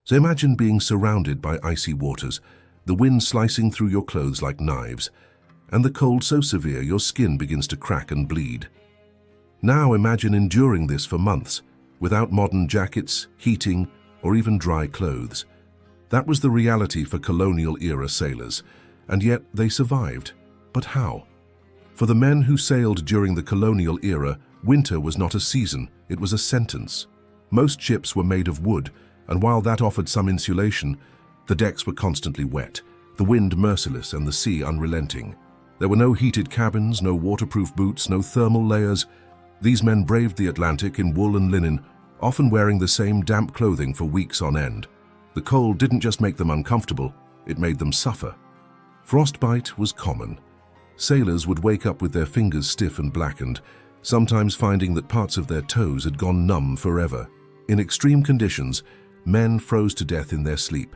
So imagine being surrounded by icy waters, the wind slicing through your clothes like knives, and the cold so severe your skin begins to crack and bleed. Now imagine enduring this for months, without modern jackets, heating, or even dry clothes. That was the reality for colonial-era sailors, and yet they survived. But how? For the men who sailed during the colonial era, winter was not a season, it was a sentence. Most ships were made of wood, and while that offered some insulation, the decks were constantly wet, the wind merciless and the sea unrelenting. There were no heated cabins, no waterproof boots, no thermal layers. These men braved the Atlantic in wool and linen, often wearing the same damp clothing for weeks on end. The cold didn't just make them uncomfortable, it made them suffer. Frostbite was common. Sailors would wake up with their fingers stiff and blackened, sometimes finding that parts of their toes had gone numb forever. In extreme conditions, men froze to death in their sleep.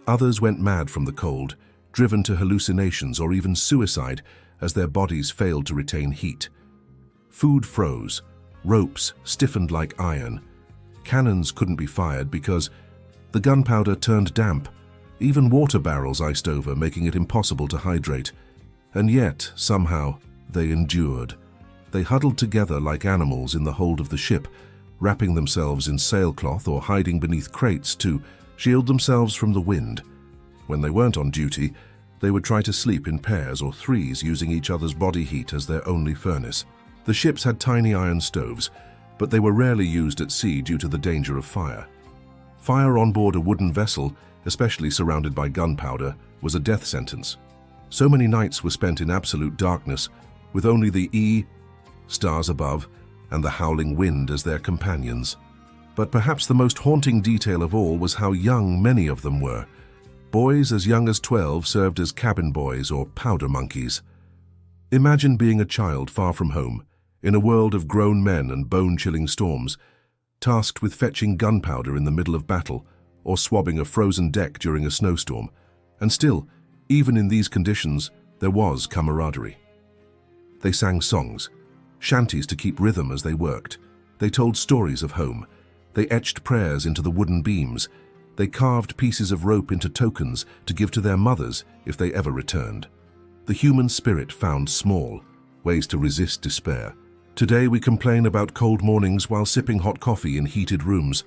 Others went mad from the cold, driven to hallucinations or even suicide as their bodies failed to retain heat. Food froze, ropes stiffened like iron. Cannons couldn't be fired because the gunpowder turned damp. Even water barrels iced over, making it impossible to hydrate. And yet, somehow, they endured. They huddled together like animals in the hold of the ship, wrapping themselves in sailcloth or hiding beneath crates to shield themselves from the wind. When they weren't on duty, they would try to sleep in pairs or threes, using each other's body heat as their only furnace. The ships had tiny iron stoves, but they were rarely used at sea due to the danger of fire. Fire on board a wooden vessel, especially surrounded by gunpowder, was a death sentence. So many nights were spent in absolute darkness, with only the stars above and the howling wind as their companions. But perhaps the most haunting detail of all was how young many of them were. Boys as young as 12 served as cabin boys or powder monkeys. Imagine being a child far from home, in a world of grown men and bone-chilling storms, tasked with fetching gunpowder in the middle of battle or swabbing a frozen deck during a snowstorm. And still, even in these conditions, there was camaraderie. They sang songs, shanties to keep rhythm as they worked. They told stories of home. They etched prayers into the wooden beams. They carved pieces of rope into tokens to give to their mothers if they ever returned. The human spirit found small ways to resist despair. Today we complain about cold mornings while sipping hot coffee in heated rooms.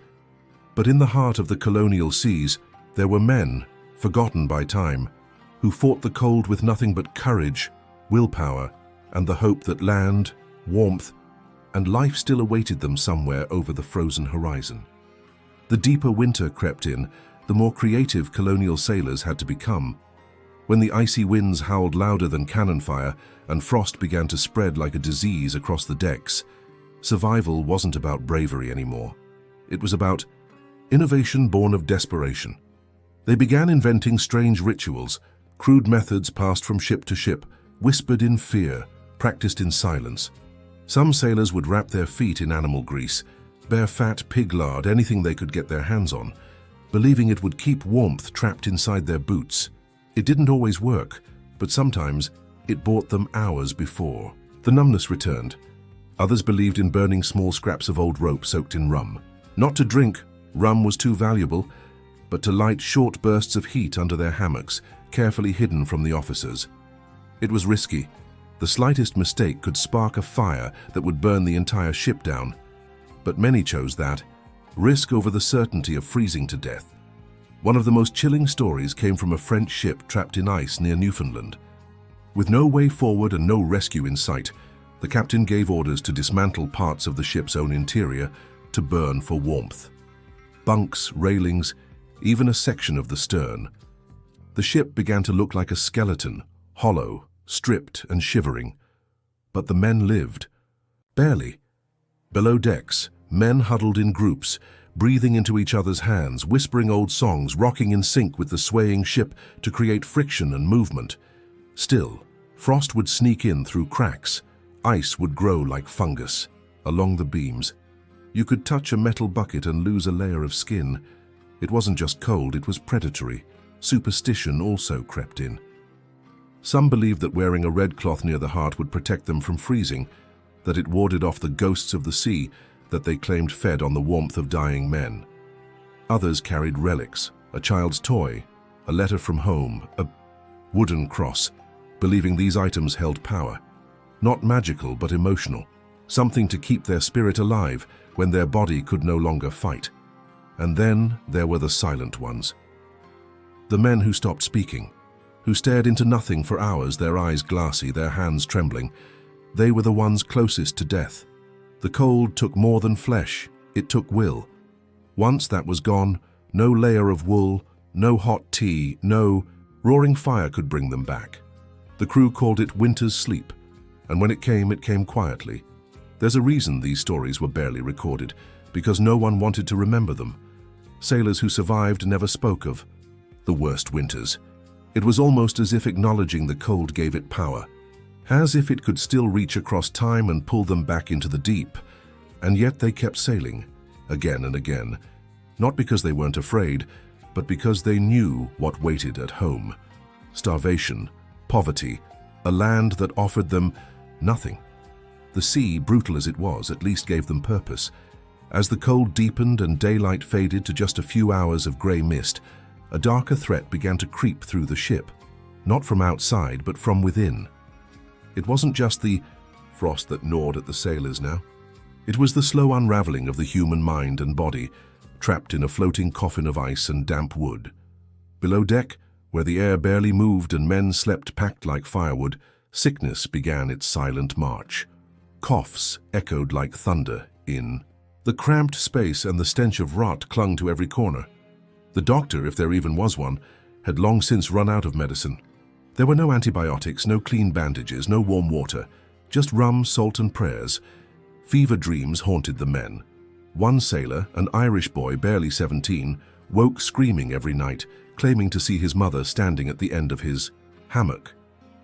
But in the heart of the colonial seas, there were men, forgotten by time, who fought the cold with nothing but courage, willpower, and the hope that land, warmth, and life still awaited them somewhere over the frozen horizon. The deeper winter crept in, the more creative colonial sailors had to become. When the icy winds howled louder than cannon fire and frost began to spread like a disease across the decks, survival wasn't about bravery anymore. It was about innovation born of desperation. They began inventing strange rituals, crude methods passed from ship to ship, whispered in fear, practiced in silence. Some sailors would wrap their feet in animal grease, bare fat pig lard, anything they could get their hands on, believing it would keep warmth trapped inside their boots. It didn't always work, but sometimes it bought them hours before. The numbness returned. Others believed in burning small scraps of old rope soaked in rum. Not to drink, rum was too valuable, but to light short bursts of heat under their hammocks, carefully hidden from the officers. It was risky. The slightest mistake could spark a fire that would burn the entire ship down. But many chose that, risk over the certainty of freezing to death. One of the most chilling stories came from a French ship trapped in ice near Newfoundland. With no way forward and no rescue in sight, the captain gave orders to dismantle parts of the ship's own interior to burn for warmth. Bunks, railings, even a section of the stern. The ship began to look like a skeleton, hollow, stripped and shivering. But the men lived. Barely. Below decks, men huddled in groups, breathing into each other's hands, whispering old songs, rocking in sync with the swaying ship to create friction and movement. Still, frost would sneak in through cracks. Ice would grow like fungus along the beams. You could touch a metal bucket and lose a layer of skin. It wasn't just cold, it was predatory. Superstition also crept in. Some believed that wearing a red cloth near the heart would protect them from freezing, that it warded off the ghosts of the sea that they claimed fed on the warmth of dying men. Others carried relics, a child's toy, a letter from home, a wooden cross, believing these items held power. Not magical, but emotional. Something to keep their spirit alive when their body could no longer fight. And then there were the silent ones. The men who stopped speaking, who stared into nothing for hours, their eyes glassy, their hands trembling. They were the ones closest to death. The cold took more than flesh, it took will. Once that was gone, no layer of wool, no hot tea, no roaring fire could bring them back. The crew called it winter's sleep, and when it came quietly. There's a reason these stories were barely recorded, because no one wanted to remember them. Sailors who survived never spoke of the worst winters. It was almost as if acknowledging the cold gave it power, as if it could still reach across time and pull them back into the deep. And yet they kept sailing, again and again, not because they weren't afraid, but because they knew what waited at home. Starvation, poverty, a land that offered them nothing. The sea, brutal as it was, at least gave them purpose. As the cold deepened and daylight faded to just a few hours of grey mist, a darker threat began to creep through the ship, not from outside, but from within. It wasn't just the frost that gnawed at the sailors now. It was the slow unraveling of the human mind and body, trapped in a floating coffin of ice and damp wood. Below deck, where the air barely moved and men slept packed like firewood, sickness began its silent march. Coughs echoed like thunder in the cramped space, and the stench of rot clung to every corner. The doctor, if there even was one, had long since run out of medicine. There were no antibiotics, no clean bandages, no warm water, just rum, salt and prayers. Fever dreams haunted the men. One sailor, an Irish boy barely 17, woke screaming every night, claiming to see his mother standing at the end of his hammock,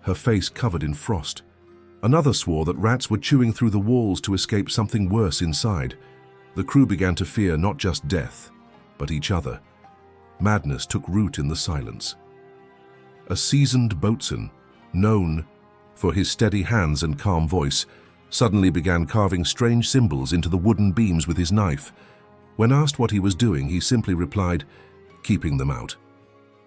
her face covered in frost. Another swore that rats were chewing through the walls to escape something worse inside. The crew began to fear not just death, but each other. Madness took root in the silence. A seasoned boatswain, known for his steady hands and calm voice, suddenly began carving strange symbols into the wooden beams with his knife. When asked what he was doing, he simply replied, "Keeping them out."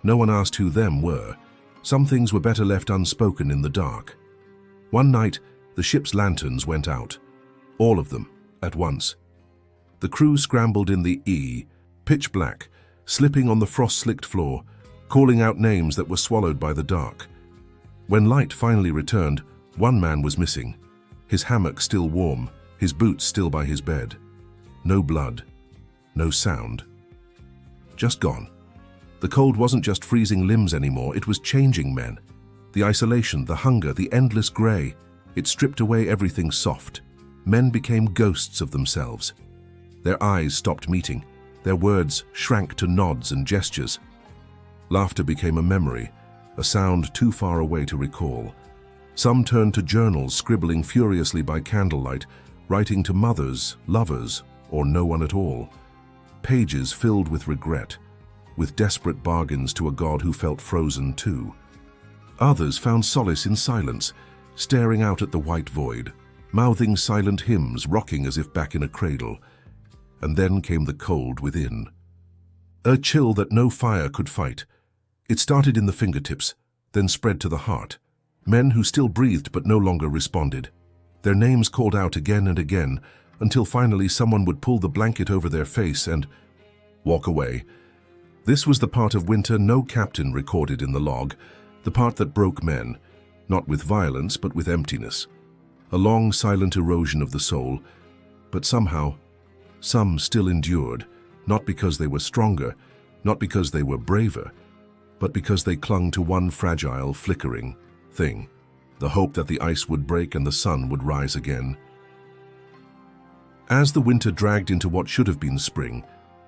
No one asked who them were. Some things were better left unspoken in the dark. One night, the ship's lanterns went out. All of them, at once. The crew scrambled in the pitch black, slipping on the frost-slicked floor, calling out names that were swallowed by the dark. When light finally returned, one man was missing. His hammock still warm, his boots still by his bed. No blood, no sound. Just gone. The cold wasn't just freezing limbs anymore, it was changing men. The isolation, the hunger, the endless grey, it stripped away everything soft. Men became ghosts of themselves. Their eyes stopped meeting. Their words shrank to nods and gestures. Laughter became a memory, a sound too far away to recall. Some turned to journals, scribbling furiously by candlelight, writing to mothers, lovers, or no one at all. Pages filled with regret, with desperate bargains to a God who felt frozen too. Others found solace in silence, staring out at the white void, mouthing silent hymns, rocking as if back in a cradle. And then came the cold within. A chill that no fire could fight. It started in the fingertips, then spread to the heart. Men who still breathed but no longer responded. Their names called out again and again, until finally someone would pull the blanket over their face and walk away. This was the part of winter no captain recorded in the log, the part that broke men, not with violence but with emptiness. A long, silent erosion of the soul, but somehow, some still endured, not because they were stronger, not because they were braver, but because they clung to one fragile, flickering thing, the hope that the ice would break and the sun would rise again. As the winter dragged into what should have been spring,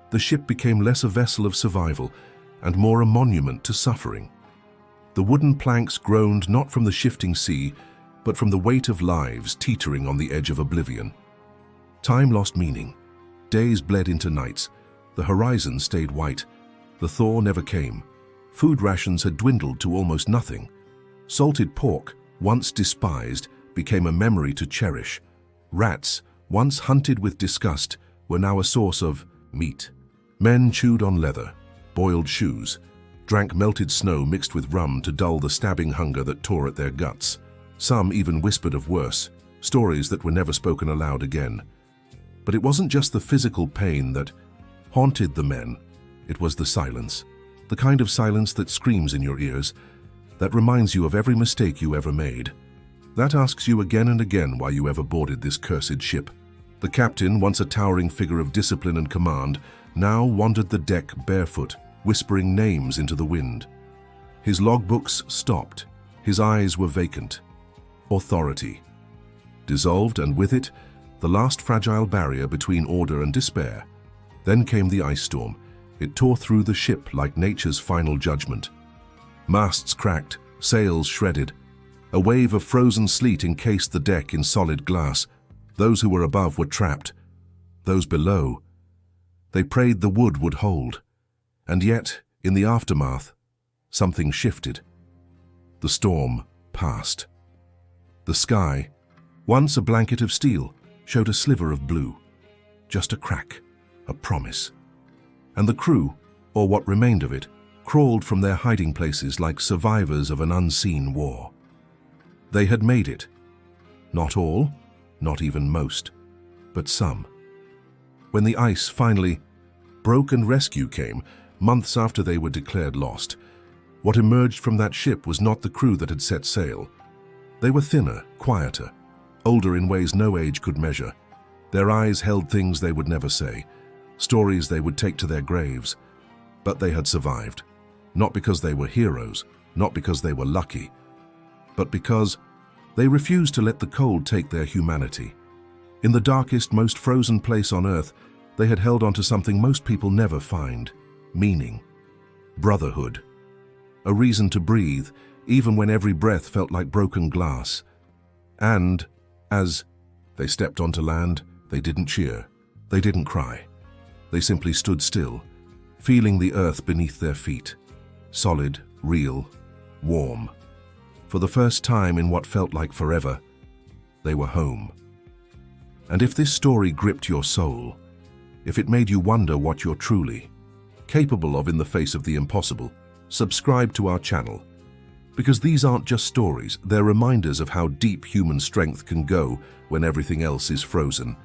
the ship became less a vessel of survival and more a monument to suffering. The wooden planks groaned not from the shifting sea, but from the weight of lives teetering on the edge of oblivion. Time lost meaning. Days bled into nights. The horizon stayed white. The thaw never came. Food rations had dwindled to almost nothing. Salted pork, once despised, became a memory to cherish. Rats, once hunted with disgust, were now a source of meat. Men chewed on leather, boiled shoes, drank melted snow mixed with rum to dull the stabbing hunger that tore at their guts. Some even whispered of worse, stories that were never spoken aloud again. But it wasn't just the physical pain that haunted the men, it was the silence. The kind of silence that screams in your ears, that reminds you of every mistake you ever made. That asks you again and again why you ever boarded this cursed ship. The captain, once a towering figure of discipline and command, now wandered the deck barefoot, whispering names into the wind. His logbooks stopped. His eyes were vacant. Authority dissolved, and with it, the last fragile barrier between order and despair. Then came the ice storm. It tore through the ship like nature's final judgment. Masts cracked, sails shredded. A wave of frozen sleet encased the deck in solid glass. Those who were above were trapped. Those below, they prayed the wood would hold. And yet, in the aftermath, something shifted. The storm passed. The sky, once a blanket of steel, showed a sliver of blue. Just a crack, a promise. And the crew, or what remained of it, crawled from their hiding places like survivors of an unseen war. They had made it. Not all, not even most, but some. When the ice finally broke and rescue came, months after they were declared lost, what emerged from that ship was not the crew that had set sail. They were thinner, quieter, older in ways no age could measure. Their eyes held things they would never say, stories they would take to their graves. But they had survived, not because they were heroes, not because they were lucky, but because they refused to let the cold take their humanity. In the darkest, most frozen place on Earth, they had held on to something most people never find: meaning, brotherhood, a reason to breathe, even when every breath felt like broken glass. And as they stepped onto land, they didn't cheer, they didn't cry. They simply stood still, feeling the earth beneath their feet, solid, real, warm. For the first time in what felt like forever, they were home. And if this story gripped your soul, if it made you wonder what you're truly capable of in the face of the impossible, subscribe to our channel. Because these aren't just stories, they're reminders of how deep human strength can go when everything else is frozen.